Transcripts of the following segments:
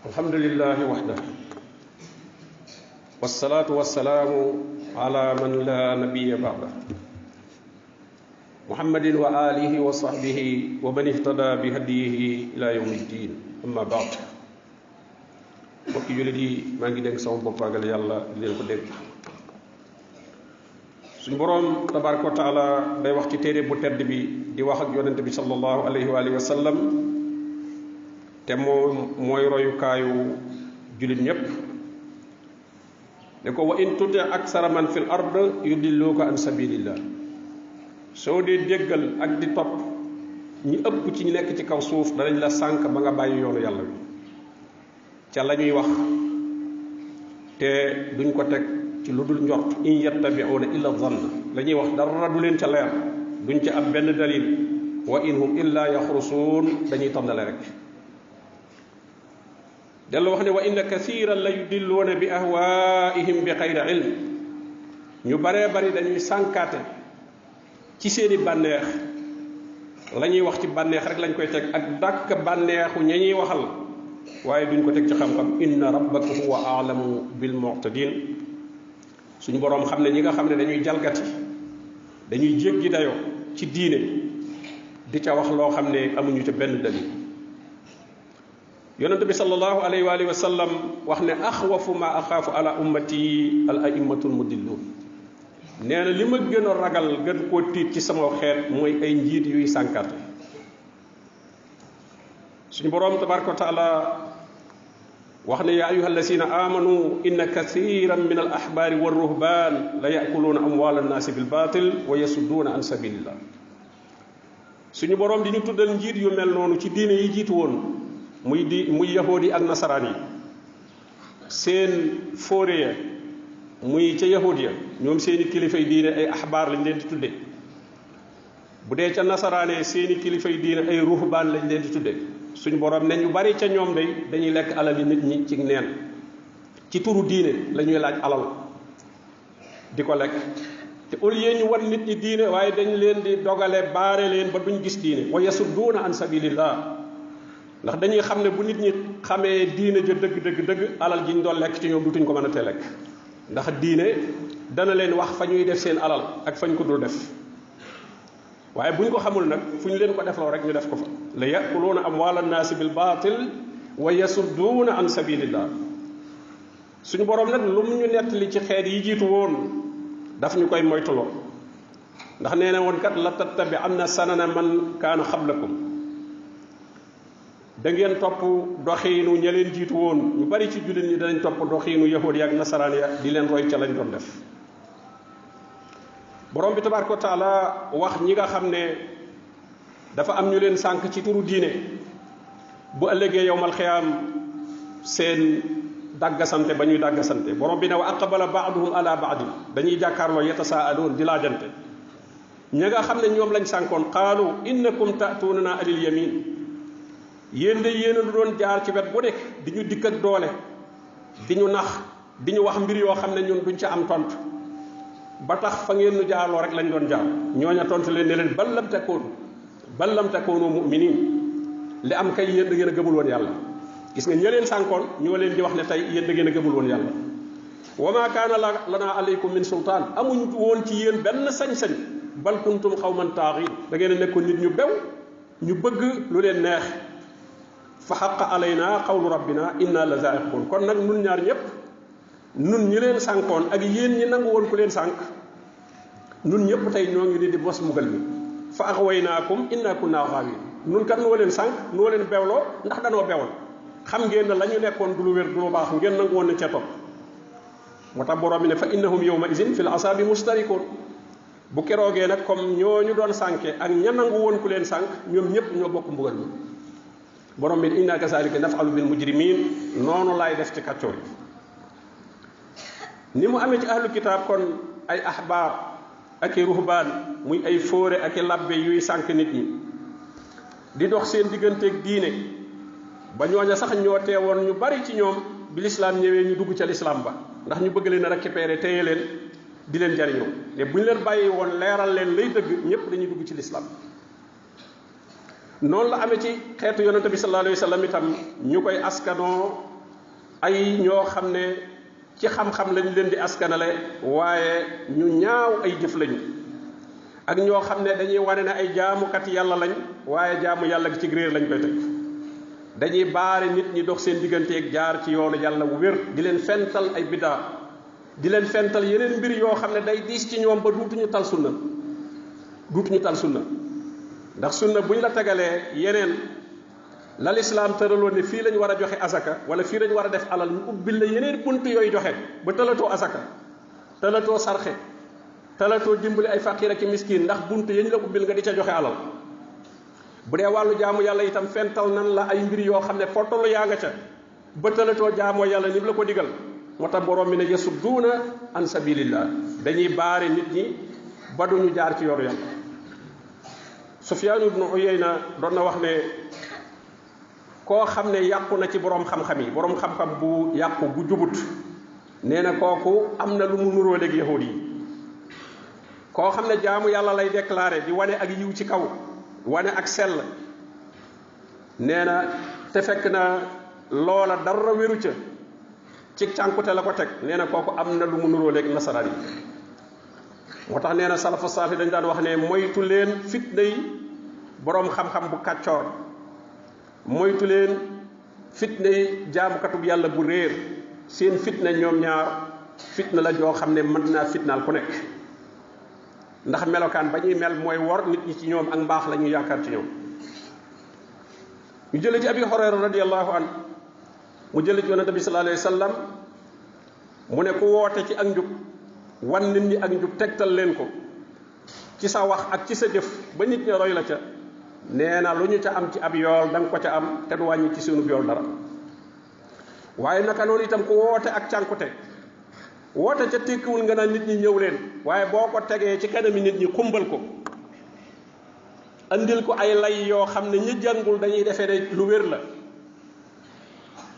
الحمد لله وحده والصلاة والسلام على من لا نبي بعده محمد وآله وصحبه ومن اهتدى بهديه إلى يوم الدين أما بعد mbokki jullit yi maa ngi dénk sama bopp ragal yàlla di leen ko dénk suñu boroom tabaraka wa taala day wax ci téere bu tedd bi di wax ak yonente bi sallallahu alayhi wa sallam te moom mooy royukaayu jullit ñépp ne ko wa in tuti aksara man fil ard yudilluka an sabilillah soo dee déggal ak di topp ñi ëpp ci ñi nekk ci kaw suuf danañ la sànk ba nga bàyyi yoonu yàlla wi ca la ñuy wax te duñ ko teg ci lu dul njort in yattabi'una illa dhann la ñuy wax dara du leen ca leer duñ ca am benn dalil wa in hum illa yaxrusuun dañuy tànnale rek dellu wax ne wa inna kathiran la yudilluuna bi ahwaihim bi xayri ilm ñu baree bari dañuy sànkaate ci seeni bànneex la ñuy wax ci bànneex rek lañ koy teg ak dàkk bànneexu ña ñuy waxal waaye duñ ko teg ci xam-xam inna rabbaka huwa a'lamu bil mu'tadin suñu boroom xam ne ñi nga xam ne dañuy jalgati dañuy jéggi dayoo ci diine di ca wax loo xam ne amuñu ca benn dalil yonent bi sallallahu alayhi wa sallam wax ne axwafu ma axaafu ala ummati al a'immatul mudillun nee na li ma gën a ragal gën koo tiit ci sama xeet mooy ay njiit yuy sànkarte suñu boroom tabaraka wa taala wax ne yaa ayuha alladina amanu inna kathiran min al ahbaari wa ruhban la yakuluuna amwaala annaasi bil baatil wa yasudduuna an sabilillah suñu boroom di ñu tuddal njiit yu mel noonu ci diine yi jiitu woon muy yahood yi ak nasaraan yi seen fóore ya muy ca yahood ya ñoom seeni kilifay diine ay ahbaar lañ leen di tudde bu dee ca nasaraane seeni kilifay diine ay ruhbaan lañ leen di tudde suñu borom ne ñu bari ca ñoom day dañuy lekk alal yi nit ñi ci neen ci turu diine la ñuy laaj alal di ko lekk te au lieu ñu wan nit ñi diine waaye dañ leen di dogale baare leen ba duñ gis diine wa yasudduuna an sabilillah ndax dañuy xam ne bu nit ñi xamee diine ja dëgg alal ji ñu doon lekk ci ñoom dutuñ ko mën a tee lekk ndax diine dana leen wax fa ñuy def seen alal ak fañ ko dul def waaye buñ ko xamul nag fu ñu leen ko defloo rek ñu def ko fa la yakuluuna amwaala annaasi bil baatil wa yasudduuna an sabilillah suñu boroom nag lu mu ñu nettali ci xeet yi jiitu woon daf ñu koy moytuloo ndax nee na woon kat la tattabi'anna sanana man kaana xablakum da ngeen topp doxiinu ña leen jiitu woon ñu bari ci jullit ñi danañ topp doxiinu yahuud ya ak nasaraan ya di leen roy ca lañ doon def borom bi tabaaraka wa taala wax ñi nga xam ne dafa am ñu leen sànk ci turu diine bu ëllëgee yowmal xiyaam seen dàggasante ba ñuy dàggasante borom bi ne wa aqbala ba'duhum ala ba'din dañuy jàkkaarloo yatasaaluun di laajante ñi nga xam ne ñoom lañ sànkoon qaalu innakum ta'tuunana anil yamin yéen de yéen a doon jaar ci wet bu nekk di ñu dikk ak doole di ñu nax di ñu wax mbir yoo xam ne ñun duñ ca am tontu ba tax fa ngeen nu jaarloo rek lañ doon jaar ñooña tontu leen ne leen bal lam takoonu mu'minin li am kay yéen da ngeen a gëmul woon yàlla gis nga ña leen sànkoon ñoo leen di wax ne tey yéen da ngeen a gëmul woon yàlla wa ma kaana lana alaykum min sultaan amuñ woon ci yéen benn sañ-sañ bal kuntum xawman taaxiin da ngeen a nekkoon nit ñu bew ñu bëgg lu leen neex fa xaqa alayna qawlu rabbina inna la zaa'iqun kon nag nun ñaar ñëpp nun ñi leen sànkoon ak yéen ñi nangu woon ku leen sànk nun ñëpp tey ñoo ngi ni di bos mbugal mi fa axwaynaakum inna kunna xaawin nun kat noo leen sànk noo leen bewloo ndax danoo bewoon xam ngeen ne la ñu nekkoon du lu wér du lu baax ngeen nangu woon nañ ca topp moo tax borom bi ne fa innahum yawma izin fil asaabi mustarikoon bu keroogee nag comme ñooñu doon sànke ak ña nangu woon ku leen sànk ñoom ñëpp ñoo bokk mbugal mi borom bi inna kazalika naf'alu bil mujrimin noonu laay def ci kàccoor yi ni mu amee ci ahlu kitaab kon ay ahbaar ak i ruhbaan muy ay fóore ak i labbe yuy sànk nit ñi di dox seen digganteeg diine ba ñooña sax ñoo teewoon ñu bari ci ñoom bi lislaam ñëwee ñu dugg ca lislaam ba ndax ñu bëgg leen a récupérer téye leen di leen jariñoo te bu ñu leen bàyyi woon leeral leen lay dëgg ñëpp dañuy dugg ci lislaam noonu la amee ci xeetu yonente bi sallallahu alayhi wa sallam itam ñu koy askanoo ay ñoo xam ne ci xam-xam lañ leen di askanale waaye ñu ñaaw ay jëf lañu ak ñoo xam ne dañuy wane ne ay jaamukat yàlla lañ waaye jaamu yàlla gi ci réer lañ koy teg dañuy baare nit ñi dox seen digganteeg jaar ci yoonu yàlla wu wér di leen fental ay bidaa di leen fental yeneen mbir yoo xam ne day diis ci ñoom ba duutuñu tal sunna ndax sunna buñ la tegalee yeneen la lislaam tëraloon ne fii lañ war a joxe asaka wala fii lañ war a def alal ñu ubbil la yeneen bunt yooyu joxe ba tëlatoo asaka tëlatoo sarxe tëlatoo dimbali ay faqiir ak miskin ndax bunt yañ la ubbil nga di ca joxe alal bu dee wàllu jaamu yàlla itam fental nan la ay mbir yoo xam ne fortolu yaa nga ca ba tëlatoo jaamoo yàlla ni la ko digal moo tax borom mi ne yasudduuna an sabilillah dañuy baare nit ñi ba duñu jaar ci yoru yàlla Sufyaan ibnu Uyayna doon na wax ne koo xam ne yàqu na ci borom xam-xam yi borom xam-xam bu yàqu bu jubut nee na kooku am na lu mu nuróo léegi yahud yi koo xam ne jaamu yàlla lay déclaré di wane ak yiw ci kaw wane ak sell nee na te fekk na loola dara wéru ca ci cànkute la ko teg nee na kooku am na lu mu nuróo léegi nasaraan yi moo tax nee na salafu saafi dañ daan wax ne moytu leen fitna yi boroom xam-xam bu kàccoor moytu leen fitna yi jaamukatub yàlla bu réer seen fitna ñoom ñaar fitna la joo xam ne mën naa fitnaal ku nekk ndax melokaan ba ñuy mel mooy wor nit ñi ci ñoom ak mbaax la ñuy yaakaar ci ñoom ñu jële ci abi Hurayra radiyallahu an mu jële ci yonente bi sallallahu alayhi wa sallam mu ne ku woote ci ak njub wan nit ñi ak njub tegtal leen ko ci sa wax ak ci sa jëf ba nit ñi roy la ca nee na lu ñu ca am ci ab yool da nga ko ca am te du wàññi ci seenu yool dara waaye naka noonu itam ku woote ak cànkute woote ca tekkiwul nga naan nit ñi ñëw leen waaye boo ko tegee ci kanami nit ñi xumbal ko andil ko ay lay yoo xam ne ñi jàngul dañuy defee ne lu wér la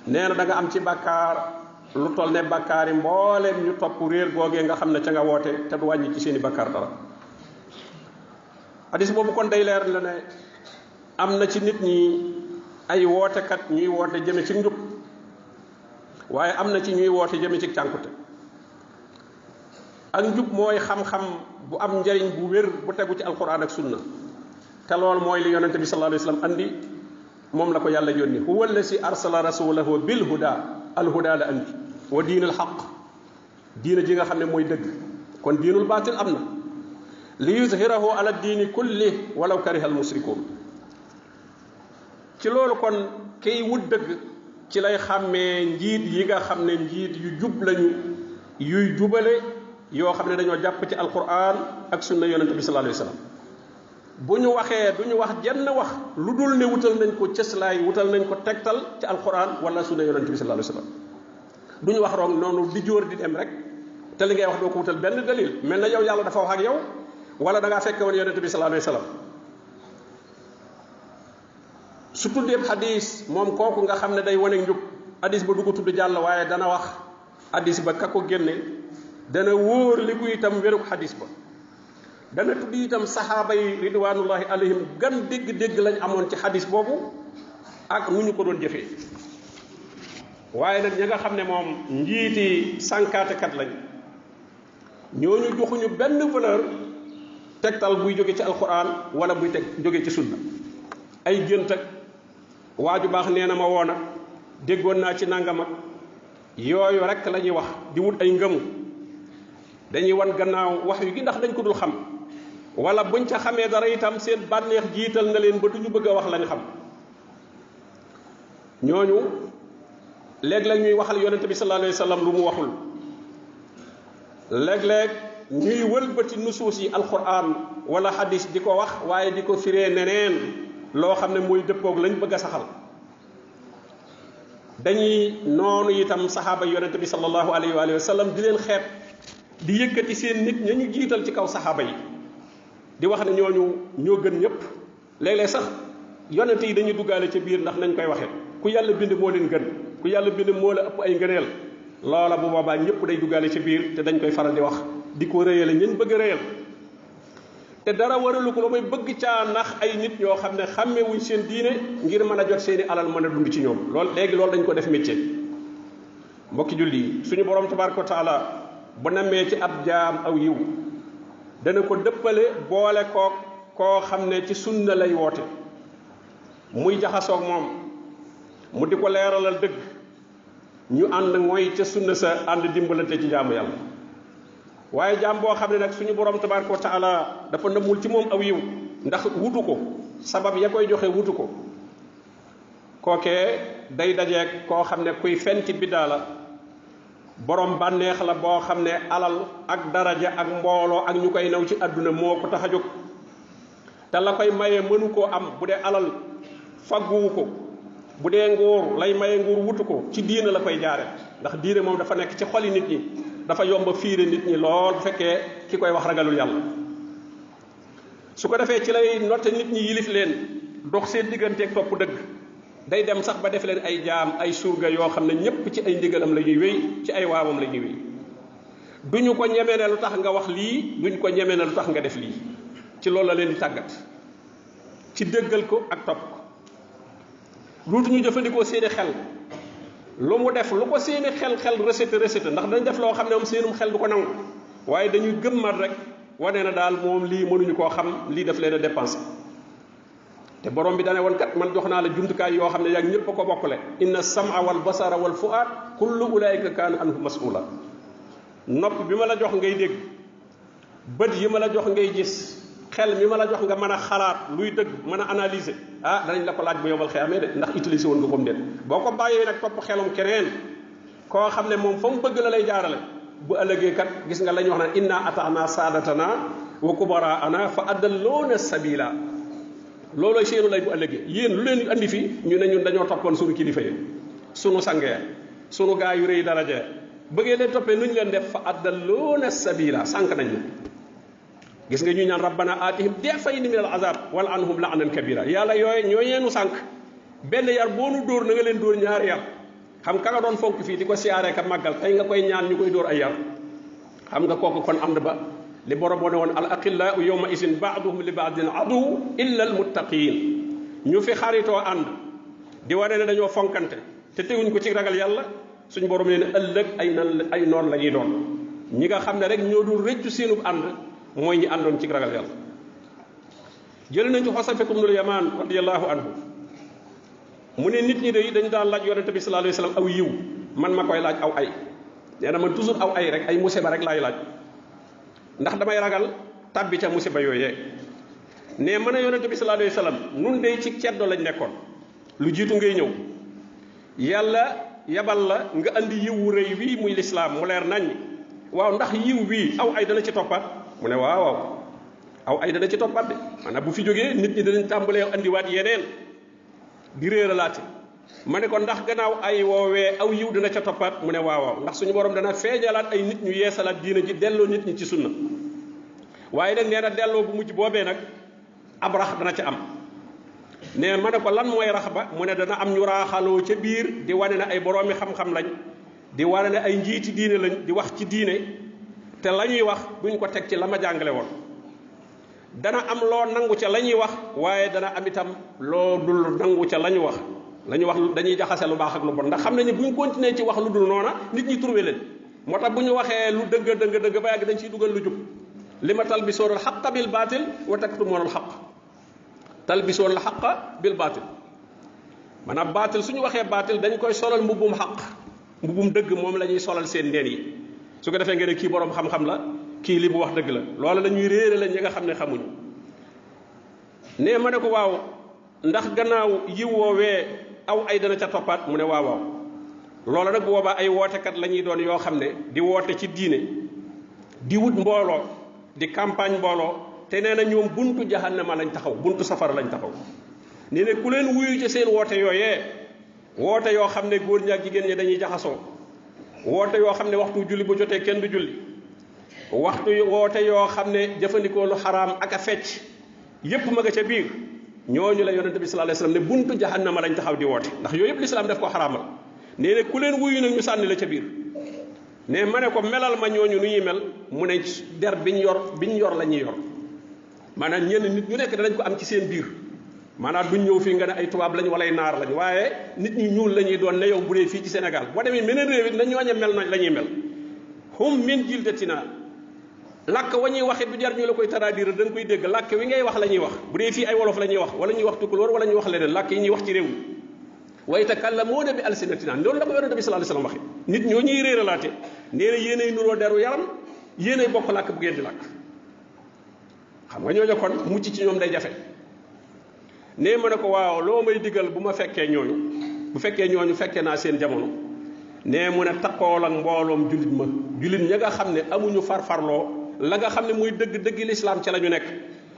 nee na da nga am ci bàkkaar lu toll ne bàkkaar yi mbooleem ñu topp réer googee nga xam ne ca nga woote te du wàññi ci seeni bàkkaar dara hadis boobu kon day leer la ne am na ci nit ñi ay wootekat ñuy woote jëme ci njub waaye am na ci ñuy woote jëme ci cànkute ak njub mooy xam-xam bu am njariñ bu wér bu tegu ci alquran ak sunna te lool mooy li yonente bi sallallahu alayhi wasallam andi moom la ko yàlla yónni huwa allasi arsala rasulahu bil huda al huda la andi wa diinul xaq diina ji nga xam ne mooy dëgg kon diinul baatil am na li yuzhirahu ala diini kulli walaw kariha al musrikuun ci loolu kon kiy wut dëgg ci lay xàmmee njiit yi nga xam ne njiit yu jub lañu yuy jubale yoo xam ne dañoo jàpp ci alquran ak sunna yonente bi sallallahu alayhi wasallam bu ñu waxee du ñu wax jenn wax lu dul ne wutal nañ ko cëslaay wutal nañ ko tegtal ci alquran wala sunna yonente bi sallallahu alayhi wasallam du ñu wax rong noonu di jóor di dem rek te li ngay wax doo ko wutal benn dalil mel na yow yàlla dafa wax ak yow wala da ngaa fekk woon yonente bi sallallahu alayhi wasallam su tuddeeb hadis moom kooku nga xam ne day wane njub hadis ba du ko tudd jàll waaye dana wax hadis ba ka ko génne dana wóor li ko itam wéruk hadis ba dana tudd itam saxaaba yi ridwanullahi alayhim gan dégg-dégg lañ amoon ci hadis boobu ak nu ñu ko doon jëfee waaye nag ña nga xam ne moom njiiti sànkaatekat lañ ñooñu joxuñu benn valeur tegtal buy jóge ci alquran wala buy teg jóge ci sunna ay gént ak waaju baax nee na ma woon ak déggoon naa ci nangam ak yooyu rek la ñuy wax di wut ay ngëmu dañuy wan gannaaw wax yu gi ndax dañ ko dul xam wala buñ ca xamee dara itam seen bànneex jiital na leen ba duñu bëgg a wax lañ xam ñooñu léeg-léeg ñuy waxal yonente bi sallallahu alayhi wasallam lu mu waxul léeg-léeg ñuy wëlbati nusuus yi alquran wala hadis di ko wax waaye di ko firee neneen loo xam ne mooy dëppoog lañ bëgg a saxal dañuy noonu itam saxaaba yonente bi sallallahu alayhi wa sallam di leen xeeb di yëkkati seen nit ña ñu jiital ci kaw saxaaba yi di wax ne ñooñu ñoo gën ñëpp léeg-léeg sax yonente yi dañuy duggaale ca biir ndax nañ koy waxee ku yàlla bind moo leen gën ku yàlla bind moo la ëpp ay ngëneel loola bu boobaa ñëpp day duggaale ca biir te dañ koy faral di wax di ko réyale ñeen bëgg réyal te dara waralu ko lu may bëgg caa nax ay nit ñoo xam ne xàmmewuñ seen diine ngir mën a jot seeni alal mën a dund ci ñoom loolu léegi loolu dañ ko def métier mbokki julli suñu borom tabaraka taala bu namee ci ab jaam aw yiw dana ko dëppale boole koo xam ne ci sunna lay woote muy jaxasoog moom mu di ko leeralal dëgg ñu ànd mooy ca sunna sa ànd dimbalante ci jaamu yàlla waaye jaam boo xam ne nag suñu borom tabaraka wa taala dafa nëmmul ci moom aw yiw ndax wutu ko sabab ya koy joxe wutu ko kookee day dajeeg koo xam ne kuy fenti biddaa la borom bànneex la boo xam ne alal ak daraja ak mbooloo ak ñu koy naw ci àdduna moo ko tax a jóg te la koy maye mënu koo am bu dee alal fagguwu ko bu dee nguur lay maye nguur wutu ko ci diine la koy jaare ndax diine moom dafa nekk ci xoli nit ñi dafa yomba fiire nit ñi lool bu fekkee ki koy wax ragalul yàlla su ko defee ci lay notte nit ñi yilif leen dox seen digganteeg topp dëgg day dem sax ba def leen ay jaam ay surga yoo xam ne ñépp ci ay ndigalam la ñuy wéy ci ay waamam la ñuy wéy duñu ko ñeme ne lu tax nga wax lii duñ ko ñeme ne lu tax nga def lii ci loolu la leen di tàggat ci déggal ko ak topp ko luutu ñu jëfandikoo seeni xel lu mu def lu ko seeni xel recette ndax dañ def loo xam ne moom seenum xel du ko nangu waaye dañuy gëmmat rek wane na daal moom lii mënuñu koo xam lii daf leen a dépensé te borom bi dane woon kat man jox naa la jumtukaay yoo xam ne yaa ñëpp a ko bokkule inna sam'a wal basara wal fu'aad kullu ulaika kaana anhu mas'ula nopp bi ma la jox ngay dégg bët yi ma la jox ngay gis xel mi ma la jox nga mën a xalaat luy dëgg mën a analyser danañ la ko laaj bu yomal xëyamee de ndax utiliser woon nga ko mu déet boo ko bàyyee nag topp xelum keneen koo xam ne moom fa mu bëgg la lay jaarale bu ëllëgee kat gis nga la ñu wax naan inna ata'na saadatana wa kubaraana fa adalloona sabila loolooy seenu lay bu ëllëgee yéen lu leen andi fi ñu ne ñun dañoo toppoon suñu kilifa yi sunu sangee sunu gaa yu rëy daraja bëggee leen toppee nu ñu leen def fa adalloona sabila sànq nañ la gis nga ñu ñaan rabbana atihim difayni min al azab wala anhum la'nan kabira yàlla yooye ñoo yeenu sànq benn yar boo nu dóor na nga leen dóor ñaari yar xam ka nga doon fonk fii di ko siyaaree ka màggal tey nga koy ñaan ñu koy dóor ay yar xam nga kooku kon am na ba li borom boo ne woon al aqillau yawma isin ba'duhum li ba'din adu illa al muttaqin ñu fi xaritoo ànd di wane ne dañoo fonkante te teguñ ko ci ragal yàlla suñu borom ne ëllëg ay noon la ñuy doon ñi nga xam ne rek ñoo dul rëccu seenub ànd mooy ñi àndoon ci ragal yàlla jël nañ ci Xosafatu bnul Yamaan radiyallahu anhu mu ne nit ñi de dañu daan laaj yonente bi sallallahu alayhi wasallam aw yiw man ma koy laaj aw ay nee na man toujours aw ay rek ay musiba rek laay laaj ndax damay ragal tàbbi ca musiba yooyee ne mën a yonente bi sallallahu alayhi wasallam nun de ci ceddo lañ nekkoon lu jiitu ngay ñëw yàlla yabal la nga andi yiw wu rëy wii muy lislaam mu leer nañ waaw ndax yiw wii aw ay dana ci toppaat mu ne waaw aw ay dana ci toppaat de maanaam bu fi jógee nit ñi danañ tàmbalee andiwaat yeneen di réeralaate ma ne ko ndax gannaaw ay woowee aw yiw dina ca toppaat mu ne waaw ndax suñu borom dana feeñalaat ay nit ñu yeesalaat diina ji delloo nit ñi ci sunna waaye nag nee na delloo bu mujj boobee nag ab rax dana ca am ne ma ne ko lan mooy rax ba mu ne dana am ñu raaxaloo ca biir di wane ne ay boroomi xam-xam lañ di wane ne ay njiiti diine lañ di wax ci diine te la ñuy wax buñ ko teg ci la ma jàngale woon dana am loo nangu ca la ñuy wax waaye dana am itam loo dul nangu ca la ñu wax dañuy jaxase lu baax ak lu bon ndax xam nañu buñ continuer ci wax lu dul noona nit ñi trouvé leen moo tax bu ñu waxee lu dëgg ba yàgg dañ ciy dugal lu jub li ma talbisoon al xaqa bil baatil wa taktumoon al xaq talbisoon al xaqa bil baatil maanaam baatil suñu waxee baatil dañ koy solal mbubbum xaq mbubbum dëgg moom la ñuy solal seen ndeen yi su ko defee nga ne kii borom xam-xam la kii li mu wax dëgg la loola la ñuy réere la ñi nga xam ne xamuñu ne ma ne ko waaw ndax gannaaw yiw woowee aw ay dana ca toppaat mu ne waaw loola nag bu boobaa ay wootekat la ñuy doon yoo xam ne di woote ci diine di wut mbooloo di campagne mbooloo te nee na ñoom buntu jahannama lañ taxaw buntu safara lañ taxaw nee ne ku leen wuyu ci seen woote yooyee woote yoo xam ne góor ñi ak jigéen ñi dañuy jaxasoo woote yoo xam ne waxtu julli bu jotee kenn du julli woote yoo xam ne jëfandikoo lu xaraam ak a fecc yépp ma nga ca biir ñooñu la yonente bi sallallahu alayhi wasallam ne buntu jahannama lañ taxaw di woote ndax yooyu yëpp lislaam def ko xaraamal nee ne ku leen wuyu nag ñu sànni la ca biir ne ma ne ko melal ma ñooñu nu ñuy mel mu ne der biñ yor la ñuy yor maanaam ñenn nit ñu nekk danañ ko am ci seen biir maanaam duñ ñëw fii nga ne ay tubaab lañ wala ay naar lañ waaye nit ñi ñuul la ñuy doon ne yow bu dee fii ci Sénégal boo demee meneen réew it na ñooña mel nañ la ñuy mel hum min jildatina làkk wa ñuy waxit du jar ñu la koy traduire da nga koy dégg làkk wi ngay wax la ñuy wax bu dee fii ay wolof la ñuy wax wala ñuy wax tukulóor wala ñuy wax leneen làkk yi ñuy wax ci réew mi wa yatakallamuuna bi alsinatina loolu la ko yonente bi sallallahu alayhi wasallam waxe nit ñoo ñuy réeralaate nee na yéenay nuroo deru yaram yéenay bokk làkk bu ngeen di làkk xam nga ñooñu kon mucc ci ñoom day jafe nee ma ne ko waaw loo may digal bu ma fekkee ñooñu bu fekkee ñooñu fekkee naa seen jamono nee mu ne taqool ak mbooloom jullit ma jullit ña nga xam ne amuñu farfarloo la nga xam ne muy dëgg l'islam ci la ñu nekk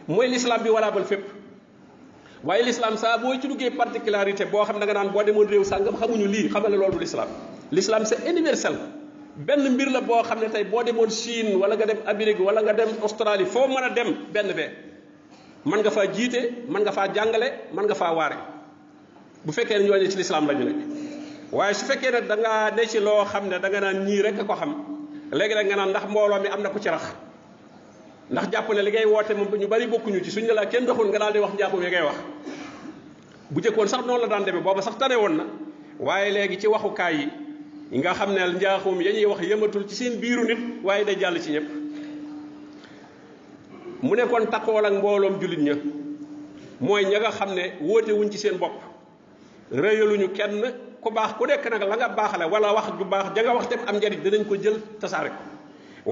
mooy l'islam bi walaabal fépp waaye l'islam saa boo ci duggee particularité boo xam ne da nga naan boo demoon réew sàngam xamuñu lii xamal ne loolu du l'islam l'islam c'est universel benn mbir la boo xam ne tey boo demoon Chine wala nga dem Amérique wala nga dem Australie foo mën a dem benn bee mën nga faa jiite mën nga faa jàngale mën nga faa waare bu fekkee ne ñooñu ci l'islam la ñu nekk waaye su fekkee ne da nga ne ci loo xam ne da nga naan ñii rek a ko xam léegi nag nga naan ndax mbooloo mi am na ku ci rax ndax jàpp ne li ngay woote moom ñu bari bokkuñu ci suñ ne la kenn doxul nga daal di wax njaaxum yi ngay wax bu jëkkoon sax noonu la daan demee booba sax tane woon na waaye léegi ci waxukaay yi nga xam ne njaaxum ya ñuy wax yëmatul ci seen biiru nit waaye day jàll ci ñëpp mu ne kon taqool ak mbooloom jullit ña mooy ña nga xam ne wóote wuñ ci seen bopp rëyaluñu kenn ku baax ku nekk nag la nga baaxale wala wax ju baax ja nga wax dem am njariñ dinañ ko jël tasaare ko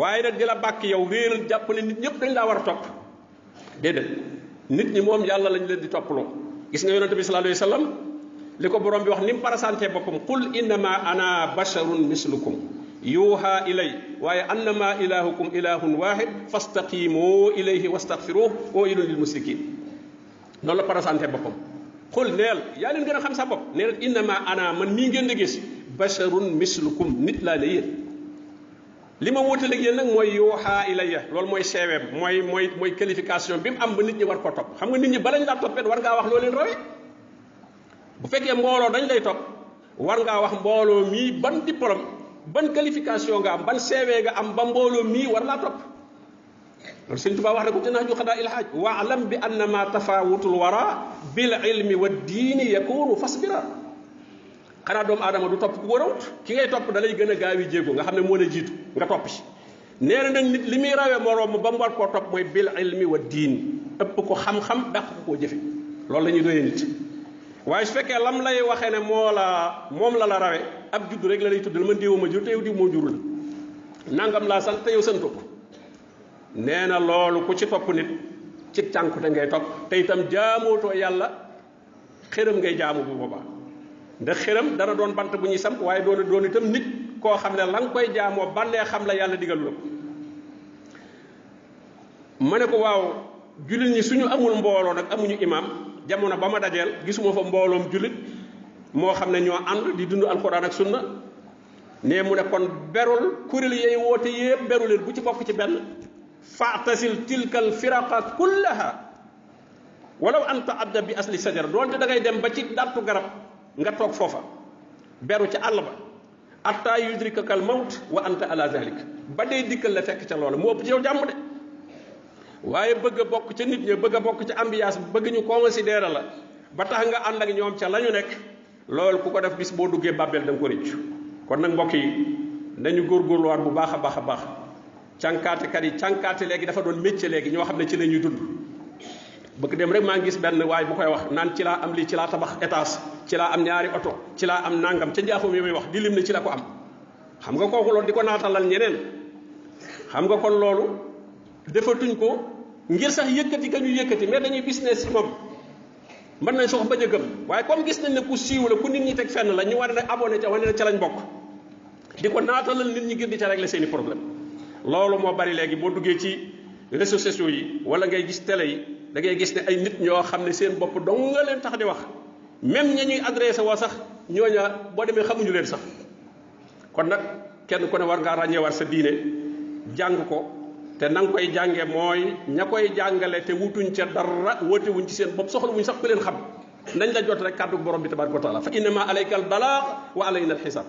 waaye nag di la bàkk yow réeral jàpp ne nit ñëpp dañ laa war a topp déedéet nit ñi moom yàlla lañ leen di topploo gis nga yonente bi sallallahu alayhi wasallam li ko borom bi wax ni mu parasanté boppam qul innama ana basharun mislukum yuuha ilay waaye annama ilahukum ilahun wahid fastaqimu ilayhi wastaghfiruh wa waylun lil musrikin noonu la parasanté boppam xul neel yaa leen gën a xam sa bopp nee na innama ana man mii ngeen di gis basharun mislukum nit laa ne yéen li ma wóotaleeg yéen nag mooy yuuha ilayya loolu mooy seeweem mooy qualification bi mu am ba nit ñi war ko topp xam nga nit ñi balañ laa toppee war ngaa wax loo leen rawee bu fekkee mbooloo dañ lay topp war ngaa wax mbooloo mii ban diplôme ban qualification nga am ban CV nga am ba mbooloo mii war laa topp loolu Sëñ Tuubaa wax na ko ci Nahju Qadaa il Haaj waalam bi annama tafawutul wara bil ilmi wa diini yakunu fasbira xanaa doomu aadama du topp ku ko rawut ki ngay topp da lay gën a gaawi jéego nga xam ne moo la jiitu nga topp ci nee na nag nit li muy rawee moroom ba mu war koo topp mooy bil ilmi wa diini ëpp ko xam-xam dàq ko koo jëfe loolu la ñuy doyee nit waaye su fekkee lam lay waxee ne moom la rawe ab judd rek la lay tuddal man diw ma jur te yow diw moo jurul nangam laa sant te yow santu ko nee na loolu ku ci topp nit ci cànkute ngay topp te itam jaamootoo yàlla xëram ngay jaamu bu boobaa ndax xëram dana doon bant bu ñuy samp waaye doon itam nit koo xam ne la nga koy jaamoo bannee xam la yàlla digalu la ko ma ne ko waaw jullit ñi suñu amul mbooloo nag amuñu imam jamono ba ma dajeel gisuma fa mbooloom jullit moo xam ne ñoo ànd di dund alxuraan ak sunna ne mu ne kon berul kuréel yey woote yépp beru leen bu ci bokk ci benn fa'tasil tilkal firaqa kullaha walaw anta abda bi asli sajara doonte da ngay dem ba ci dattu garab nga toog foofa beru ci àll ba atta yudrikakal mawt wa anta ala zalik ba dee dikkal la fekk ca loola mu ëpp ci yow jàmm de waaye bëgg a bokk ca nit ña bëgg a bokk ca ambiance bëgg ñu considérer la ba tax nga ànd ak ñoom ca la ñu nekk loolu ku ko def bis boo duggee bàbbeel da nga ko rëccu kon nag mbokk yi nañu góorgóorluwaat bu baax a baax a baax cànkaatekat yi cànkaate léegi dafa doon métier léegi ñoo xam ne ci la ñuy dund bëgg dem rek maa ngi gis benn waay bu koy wax naan ci laa am lii ci laa tabax étage ci laa am ñaari oto ci laa am nangam ca njaaxum yi muy wax di lim ne ci la ko am xam nga kooku loolu di ko naatalal ñeneen xam nga kon loolu defatuñ ko ngir sax yëkkati ka ñu yëkkati mais dañuy business ci moom mën nañ sox bañ a gëm waaye comme gis nañ ne ku siiw la ku nit ñi teg fenn la ñu war a abonné ca wane ne ca lañ bokk di ko naatalal nit ñi ngir di ca régler seeni problème loolu moo bari léegi boo duggee ci réseaux sociaux yi wala ngay gis télé yi da ngay gis ne ay nit ñoo xam ne seen bopp dong nga leen tax di wax même ña ñuy adressé woo sax ñooña boo demee xamuñu leen sax kon nag kenn ku ne war ngaa ràññeewaat sa diine jàng ko te na nga koy jànge mooy ña koy jàngale te wutuñ ca dara woote wuñ ci seen bopp soxla wuñ sax ku leen xam nañ la jot rek kàddu borom bi tabaraka wa taala fa innama alayka al balaag wa alayna al xisaab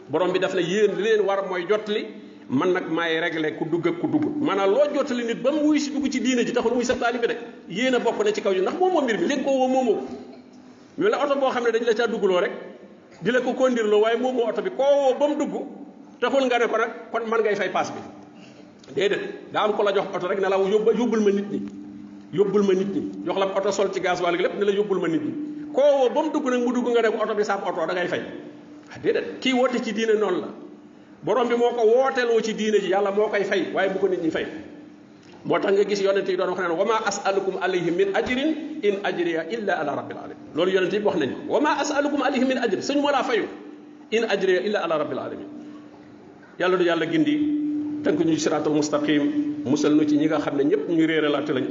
borom bi daf la yéen li leen war mooy jotli man nag maay réglé ku dugg ak ku dugg maanaam loo jotali nit ba mu wuy si dugg ci diine ji taxul muy sa taalibe de yéen a bokk ne ci kaw yi ndax moomoo mbir mi léegi koo woo moomoo ko mais la oto boo xam ne dañ la caa duggloo rek di la ko kondirloo waaye moomoo oto bi koo woo ba mu dugg taxul nga ne ko nag kon man ngay fay paas bi déedéet daa am ko la jox oto rek ne la yóbbul ma nit ñi yóbbul ma nit ñi jox la oto sol ci gaz wàll gi lépp ne la yóbbul ma nit ñi koo woo ba mu dugg nag mu dugg nga ne ko oto bi saab oto da ngay fay déedéet kii woote ci diine noonu la borom bi moo ko wooteeloo ci diine ji yàlla moo koy fay waaye bu ko nit ñi fay moo tax nga gis yonente yi doon wax ne wa ma asalukum alayhi min ajrin in ajriya illa ala rabbil alamin loolu yonente yi wax nañu wa ma asalukum alayhi min ajrin suñu moo laa fayu in ajriya illa ala rabbil alamin yàlla du yàlla gindi tënk ñu siraatul mustaqim musal nu ci ñi nga xam ne ñëpp ñu réeralaate lañ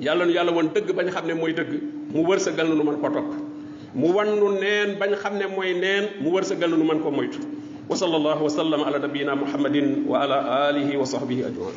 yàlla nu yàlla woon dëgg bañ xam ne mooy dëgg mu wërsëgal nu mën ko topp mu wan nu neen bañ xam ne mooy neen mu wërsëgal nu mën ko moytu wa sallallahu wa sallam ala nabiyina muhammadin wa ala alihi wa sahbihi ajmain